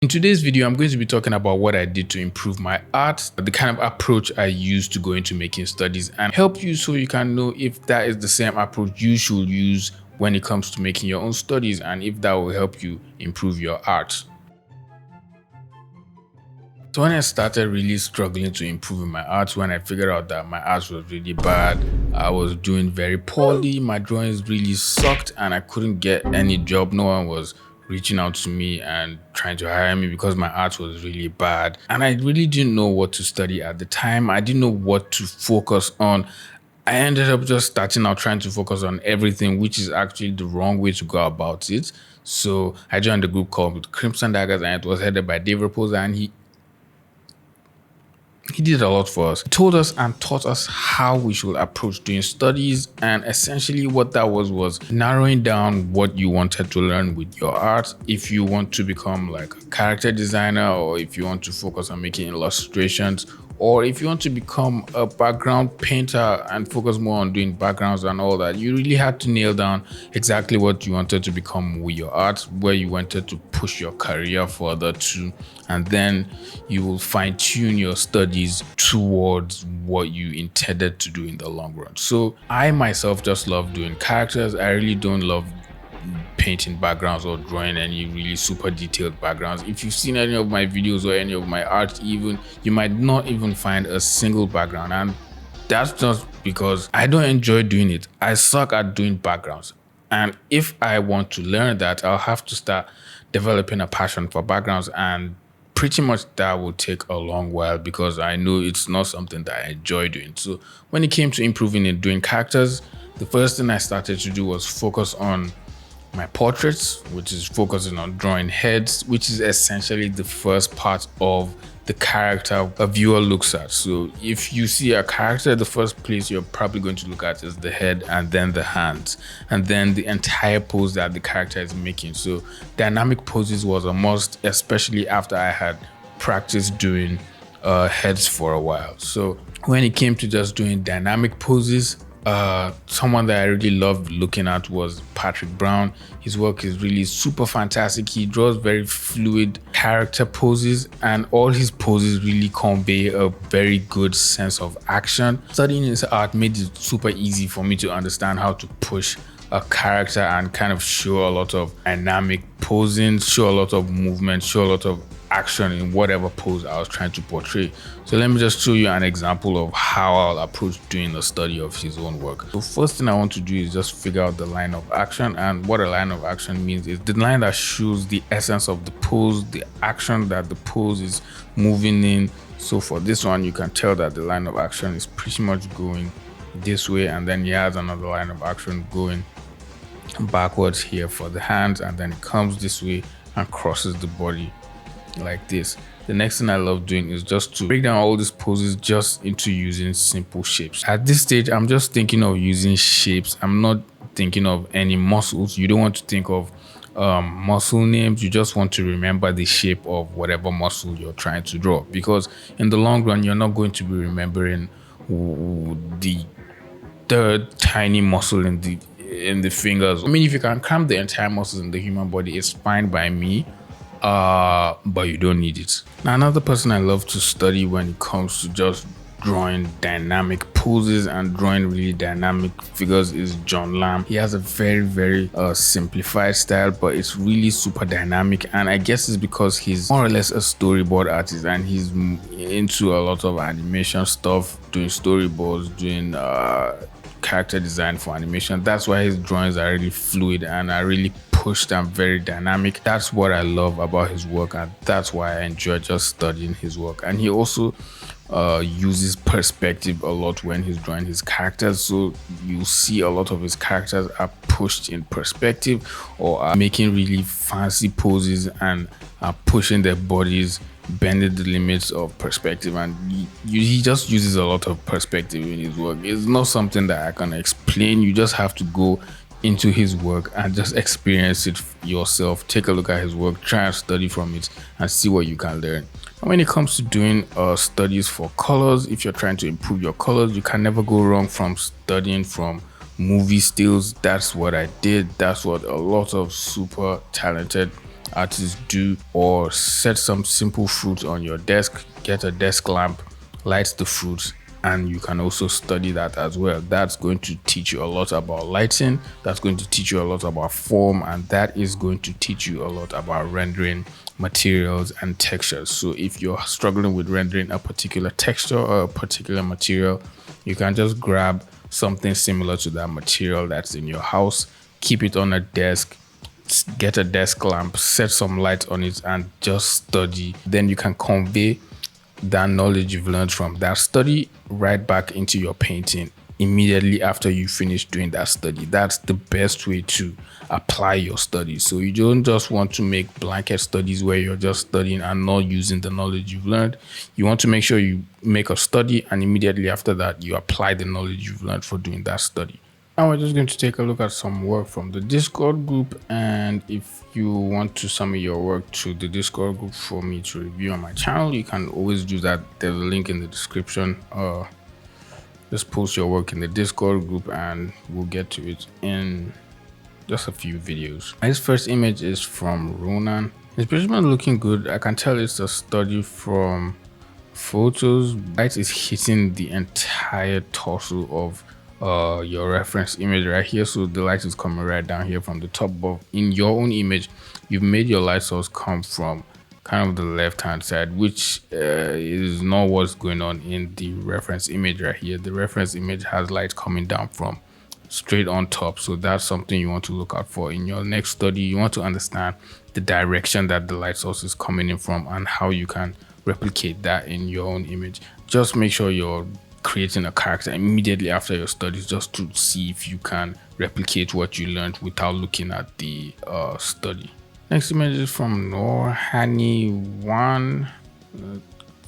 In today's video, I'm going to be talking about what I did to improve my art, the kind of approach I used to go into making studies, and help you so you can know if that is the same approach you should use when it comes to making your own studies and if that will help you improve your art. So when I started really struggling to improve in my art, when I figured out that my art was really bad, I was doing very poorly, my drawings really sucked and I couldn't get any job. No one was reaching out to me and trying to hire me because my art was really bad. And I really didn't know what to study at the time. I didn't know what to focus on. I ended up just starting out trying to focus on everything, which is actually the wrong way to go about it. So I joined a group called Crimson Daggers and it was headed by Dave Raposa, and he did a lot for us. He told us and taught us how we should approach doing studies, and essentially what that was narrowing down what you wanted to learn with your art. If you want to become like a character designer, or if you want to focus on making illustrations, or if you want to become a background painter and focus more on doing backgrounds and all that, you really had to nail down exactly what you wanted to become with your art, where you wanted to push your career further to, and then you will fine-tune your studies towards what you intended to do in the long run. So I myself just love doing characters. I really don't love painting backgrounds or drawing any really super detailed backgrounds. If you've seen any of my videos or any of my art, even you might not even find a single background, and that's just because I don't enjoy doing it. I suck at doing backgrounds, and if I want to learn that, I'll have to start developing a passion for backgrounds, and pretty much that will take a long while because I know it's not something that I enjoy doing. So when it came to improving in doing characters, the first thing I started to do was focus on my portraits, which is focusing on drawing heads, which is essentially the first part of the character a viewer looks at. So if you see a character, the first place you're probably going to look at is the head, and then the hands, and then the entire pose that the character is making. So dynamic poses was a must, especially after I had practiced doing heads for a while. So when it came to just doing dynamic poses, someone that I really loved looking at was Patrick Brown. His work is really super fantastic. He draws very fluid character poses, and all his poses really convey a very good sense of action. Studying his art made it super easy for me to understand how to push a character and kind of show a lot of dynamic posing, show a lot of movement, show a lot of action in whatever pose I was trying to portray. So let me just show you an example of how I'll approach doing a study of his own work. So first thing I want to do is just figure out the line of action, and what a line of action means is the line that shows the essence of the pose, the action that the pose is moving in. So for this one, you can tell that the line of action is pretty much going this way, and then he has another line of action going backwards here for the hands, and then it comes this way and crosses the body like this. The next thing I love doing is just to break down all these poses just into using simple shapes. At this stage, I'm just thinking of using shapes. I'm not thinking of any muscles. You don't want to think of muscle names. You just want to remember the shape of whatever muscle you're trying to draw, because in the long run, you're not going to be remembering the third tiny muscle in the fingers. I mean, if you can cram the entire muscles in the human body, it's fine by me. But you don't need it. Now, another person I love to study when it comes to just drawing dynamic poses and drawing really dynamic figures is John Lam. He has a very simplified style, but it's really super dynamic, and I guess it's because he's more or less a storyboard artist and he's into a lot of animation stuff, doing storyboards, doing character design for animation. That's why his drawings are really fluid and are really pushed and very dynamic. That's what I love about his work, and that's why I enjoy just studying his work. And he also uses perspective a lot when he's drawing his characters, so you see a lot of his characters are pushed in perspective or are making really fancy poses and are pushing their bodies, bending the limits of perspective, and he just uses a lot of perspective in his work. It's not something that I can explain. You just have to go into his work and just experience it yourself. Take a look at his work, try and study from it, and see what you can learn. And when it comes to doing studies for colors, if you're trying to improve your colors, you can never go wrong from studying from movie stills. That's what I did. That's what a lot of super talented artists do, or set some simple fruit on your desk, get a desk lamp, light the fruits, and you can also study that as well. That's going to teach you a lot about lighting, that's going to teach you a lot about form, and that is going to teach you a lot about rendering materials and textures. So if you're struggling with rendering a particular texture or a particular material, you can just grab something similar to that material that's in your house, keep it on a desk, get a desk lamp, set some light on it, and just study. Then you can convey that knowledge you've learned from that study right back into your painting immediately after you finish doing that study. That's the best way to apply your studies. So you don't just want to make blanket studies where you're just studying and not using the knowledge you've learned. You want to make sure you make a study and immediately after that you apply the knowledge you've learned for doing that study. Now we're just going to take a look at some work from the Discord group, and if you want to submit your work to the Discord group for me to review on my channel, you can always do that. There's a link in the description. Just post your work in the Discord group and we'll get to it in just a few videos. This first image is from Ronan. It's pretty much looking good. I can tell it's a study from photos. Light is hitting the entire torso of your reference image right here. So the light is coming right down here from the top. But in your own image, you've made your light source come from kind of the left hand side, which is not what's going on in the reference image right here. The reference image has light coming down from straight on top. So that's something you want to look out for in your next study. You want to understand the direction that the light source is coming in from and how you can replicate that in your own image. Just make sure you're creating a character immediately after your studies, just to see if you can replicate what you learned without looking at the study. Next image is from Norhani1.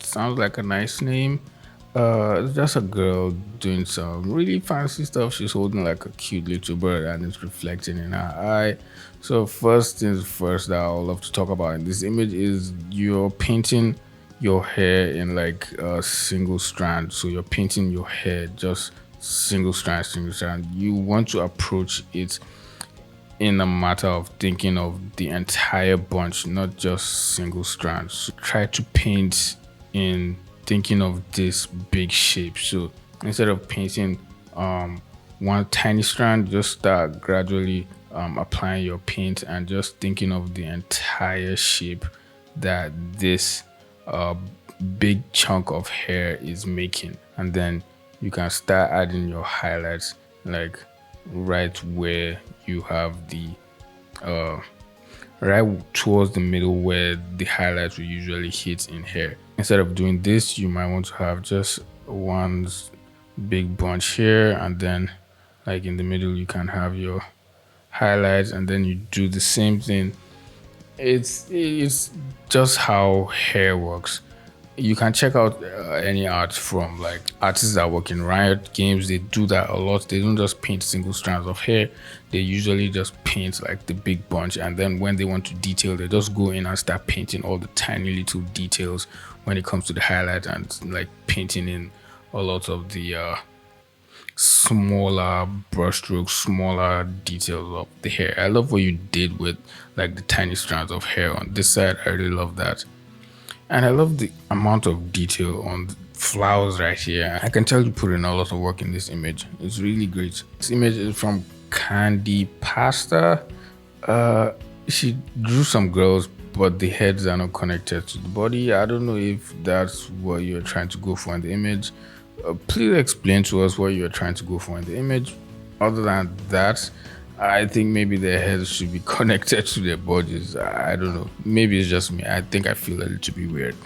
Sounds like a nice name. It's just a girl doing some really fancy stuff. She's holding like a cute little bird and it's reflecting in her eye. So first things first that I would love to talk about in this image is you're painting your hair in like a single strand. So you're painting your hair just single strand. You want to approach it in a matter of thinking of the entire bunch, not just single strands. So try to paint in thinking of this big shape. So instead of painting one tiny strand, just start gradually applying your paint and just thinking of the entire shape that this big chunk of hair is making. And then you can start adding your highlights like right where you have the right towards the middle where the highlights will usually hit in hair. Instead of doing this, you might want to have just one big bunch here, and then like in the middle you can have your highlights, and then you do the same thing. It's just how hair works. You can check out any art from like artists that work in Riot Games. They do that a lot. They don't just paint single strands of hair. They usually just paint like the big bunch, and then when they want to detail, they just go in and start painting all the tiny little details when it comes to the highlight, and like painting in a lot of the smaller brushstrokes, smaller details of the hair. I love what you did with like the tiny strands of hair on this side. I really love that. And I love the amount of detail on the flowers right here. I can tell you put in a lot of work in this image. It's really great. This image is from Candy Pasta. She drew some girls, but the heads are not connected to the body. I don't know if that's what you're trying to go for in the image. Please explain to us what you're trying to go for in the image. Other than that, I think maybe their heads should be connected to their bodies. I don't know. Maybe it's just me. I think I feel a little bit weird.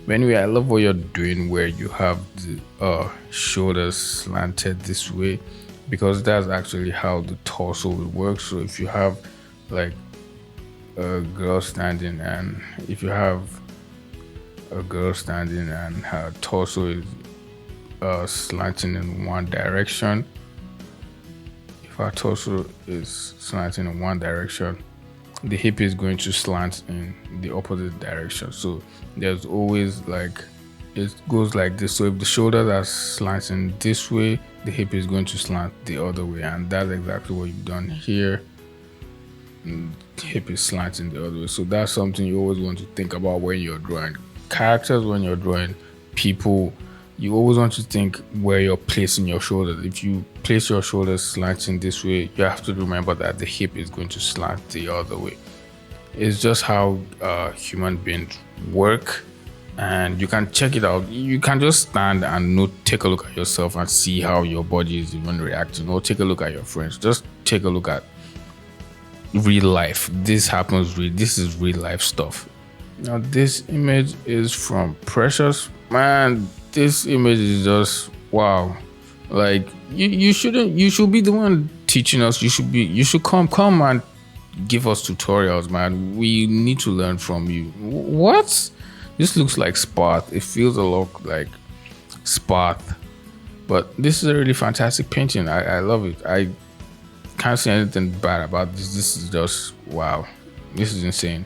But anyway, I love what you're doing where you have the shoulders slanted this way, because that's actually how the torso will work. So if you have like a girl standing, and if you have a girl standing and her torso is slanting in one direction, our torso is slanting in one direction, the hip is going to slant in the opposite direction. So there's always like, it goes like this. So if the shoulders are slanting this way, the hip is going to slant the other way, and that's exactly what you've done here. hip is slanting the other way. So that's something you always want to think about when you're drawing characters, when you're drawing people. You always want to think where you're placing your shoulders. If you place your shoulders slanting this way, you have to remember that the hip is going to slant the other way. It's just how human beings work, and you can check it out. You can just stand and take a look at yourself and see how your body is even reacting, or take a look at your friends. Just take a look at real life. This happens. This is real life stuff. Now, this image is from Precious. Man, this image is just wow. Like you should be the one teaching us. You should come and give us tutorials, man. We need to learn from you. What? This looks like Sparth. It feels a lot like Sparth. But this is a really fantastic painting. I love it. I can't say anything bad about this. This is just wow. This is insane.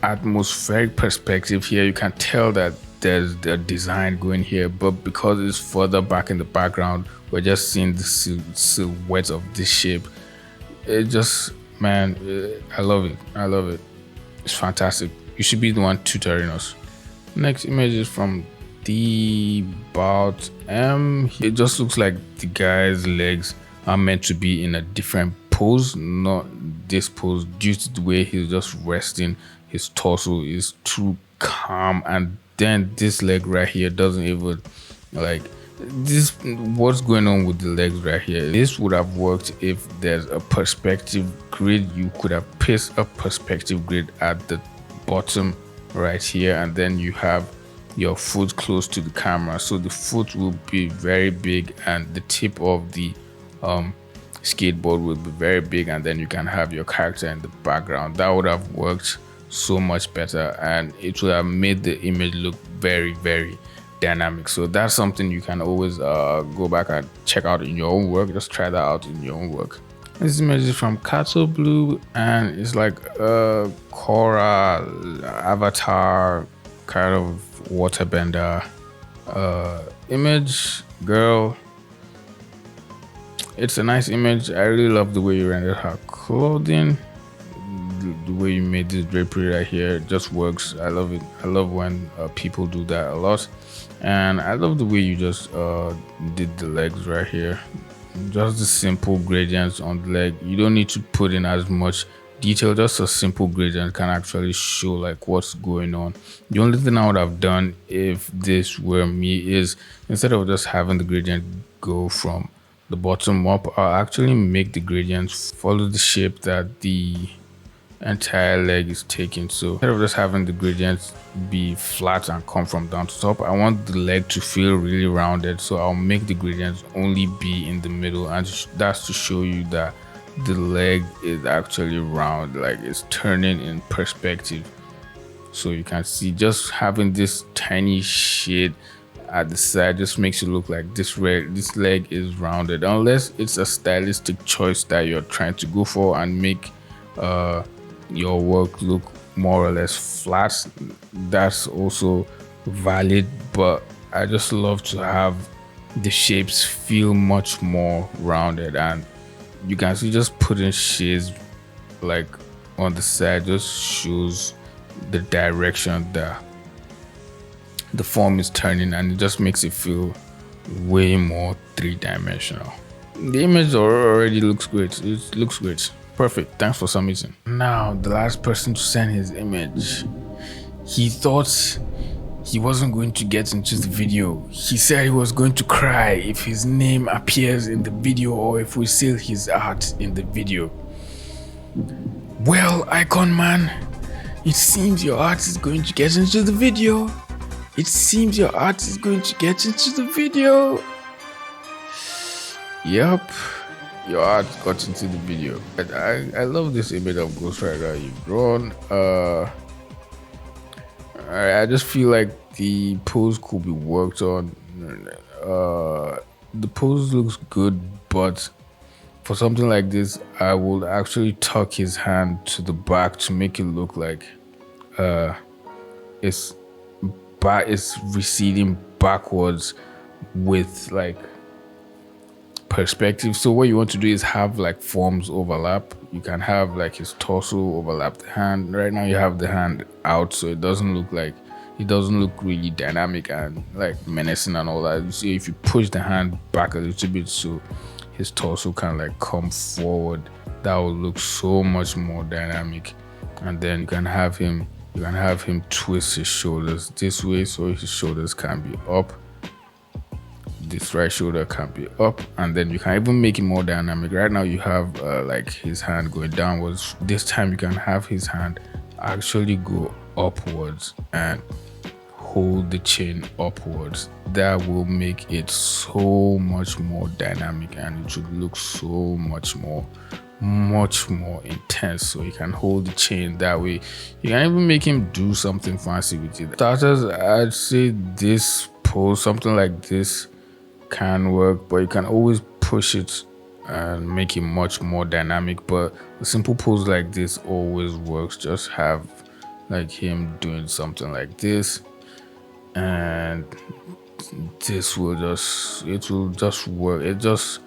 Atmospheric perspective here. You can tell that there's the design going here, but because it's further back in the background, we're just seeing the silhouette of this shape. It just, man, I love it. I love it. It's fantastic. You should be the one tutoring us. Next image is from the About M. It just looks like the guy's legs are meant to be in a different pose, not this pose, due to the way he's just resting. His torso is too calm, and then this leg right here doesn't even like this. What's going on with the legs right here? This would have worked if there's a perspective grid. You could have placed a perspective grid at the bottom right here, and then you have your foot close to the camera, so the foot will be very big and the tip of the skateboard will be very big, and then you can have your character in the background. That would have worked so much better, and it would have made the image look very, very dynamic. So that's something you can always go back and check out in your own work. Just try that out in your own work. This image is from Kato Blue, and it's like a Korra avatar kind of waterbender image girl. It's a nice image. I really love the way you rendered her clothing. The way you made this drapery right here, it just works. I love it. I love when people do that a lot, and I love the way you just did the legs right here. Just the simple gradients on the leg. You don't need to put in as much detail. Just a simple gradient can actually show like what's going on. The only thing I would have done if this were me is, instead of just having the gradient go from the bottom up, I'll actually make the gradients follow the shape that the entire leg is taking. So instead of just having the gradients be flat and come from down to top, I want the leg to feel really rounded, so I'll make the gradients only be in the middle, and that's to show you that the leg is actually round, like it's turning in perspective. So you can see just having this tiny shade at the side just makes it look like this leg is rounded, unless it's a stylistic choice that you're trying to go for and make your work look more or less flat. That's also valid, but I just love to have the shapes feel much more rounded, and you can see just putting shades like on the side just shows the direction that the form is turning, and it just makes it feel way more three-dimensional. The image already looks great. It looks great. Perfect. Thanks for submitting. Now, the last person to send his image, he thought he wasn't going to get into the video. He said he was going to cry if his name appears in the video or if we sell his art in the video. Well, Icon Man, it seems your art is going to get into the video. It seems your art is going to get into the video. Yup. Your art got into the video. I love this image of Ghost Rider you've drawn. I just feel like the pose could be worked on. The pose looks good, but for something like this, I would actually tuck his hand to the back to make it look like it's receding backwards with like perspective. So what you want to do is have like forms overlap. you can have like his torso overlap the hand. Right now you have the hand out, so it doesn't look really dynamic and like menacing and all that. You see, if you push the hand back a little bit so his torso can like come forward, that will look so much more dynamic. And then you can have him twist his shoulders this way so his shoulders can be up. This right shoulder can be up, and then you can even make it more dynamic. Right now you have like his hand going downwards. This time you can have his hand actually go upwards and hold the chain upwards. That will make it so much more dynamic, and it should look so much more intense. So you can hold the chain that way. You can even make him do something fancy with it. Starters, I'd say this pose, something like this, can work, but you can always push it and make it much more dynamic. But a simple pose like this always works. Just have like him doing something like this, and this will just work. It just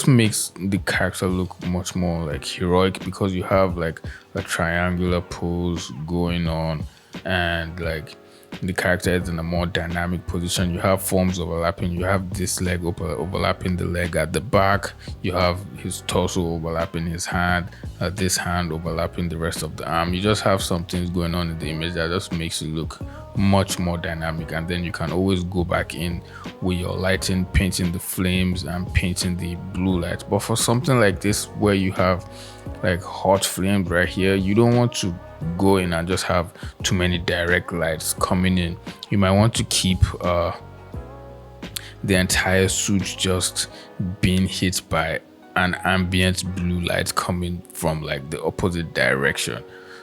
makes the character look much more like heroic, because you have like a triangular pose going on, and like the character is in a more dynamic position. You have forms overlapping. You have this leg overlapping the leg at the back. You have his torso overlapping his hand, this hand overlapping the rest of the arm. You just have some things going on in the image that just makes it look much more dynamic. And then you can always go back in with your lighting, painting the flames and painting the blue lights. But for something like this where you have like hot flames right here, you don't want to go in and just have too many direct lights coming in. You might want to keep the entire suit just being hit by an ambient blue light coming from like the opposite direction.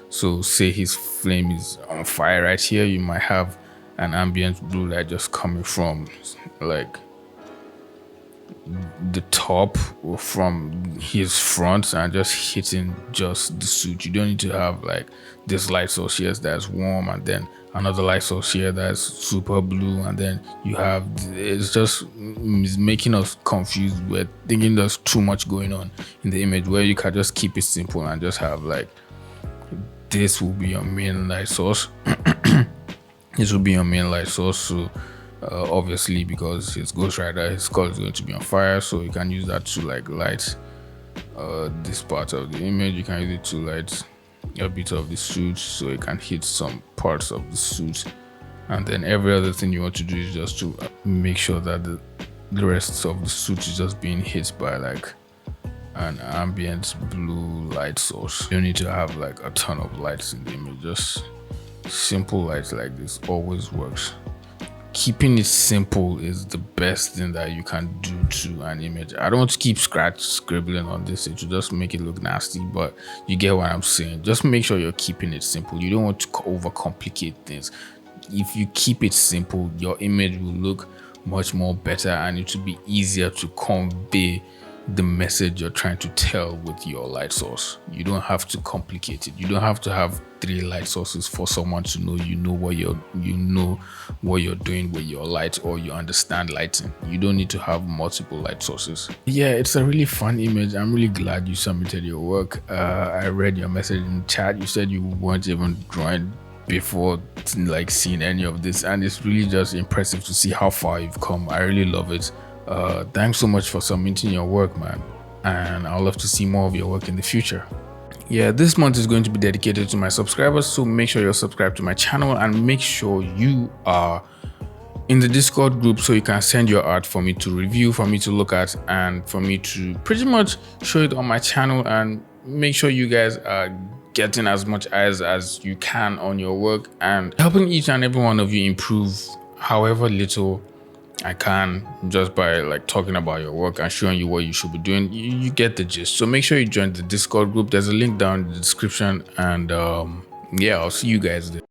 So say his flame is on fire right here, you might have an ambient blue light just coming from like the top or from his front and just hitting just the suit. You don't need to have like this light source here that's warm and then another light source here that's super blue, and then you have, it's making us confused. We're thinking there's too much going on in the image, where you can just keep it simple and just have like, this will be your main light source. This will be your main light source. So obviously, because his Ghost Rider, his skull is going to be on fire, so you can use that to like light this part of the image. You can use it to light a bit of the suit, so it can hit some parts of the suit. And then every other thing you want to do is just to make sure that the rest of the suit is just being hit by like an ambient blue light source. You don't need to have like a ton of lights in the image. Just simple lights like this always works. Keeping it simple is the best thing that you can do to an image. I don't want to keep scribbling on this. It will just make it look nasty, but you get what I'm saying. Just make sure you're keeping it simple. You don't want to overcomplicate things. If you keep it simple, your image will look much more better, and it will be easier to convey the message you're trying to tell with your light source. You don't have to complicate it. You don't have to have 3 light sources for someone to know you know what you're doing with your light, or you understand lighting. You don't need to have multiple light sources. Yeah, it's a really fun image. I'm really glad you submitted your work. I read your message in chat. You said you weren't even drawing before like seeing any of this, and it's really just impressive to see how far you've come. I really love it. Thanks so much for submitting your work, man, and I'd love to see more of your work in the future. Yeah, this month is going to be dedicated to my subscribers, so make sure you're subscribed to my channel and make sure you are in the Discord group so you can send your art for me to review, for me to look at, and for me to pretty much show it on my channel. And make sure you guys are getting as much eyes as you can on your work and helping each and every one of you improve however little I can, just by like talking about your work and showing you what you should be doing. You get the gist. So make sure you join the Discord group. There's a link down in the description, and yeah, I'll see you guys there.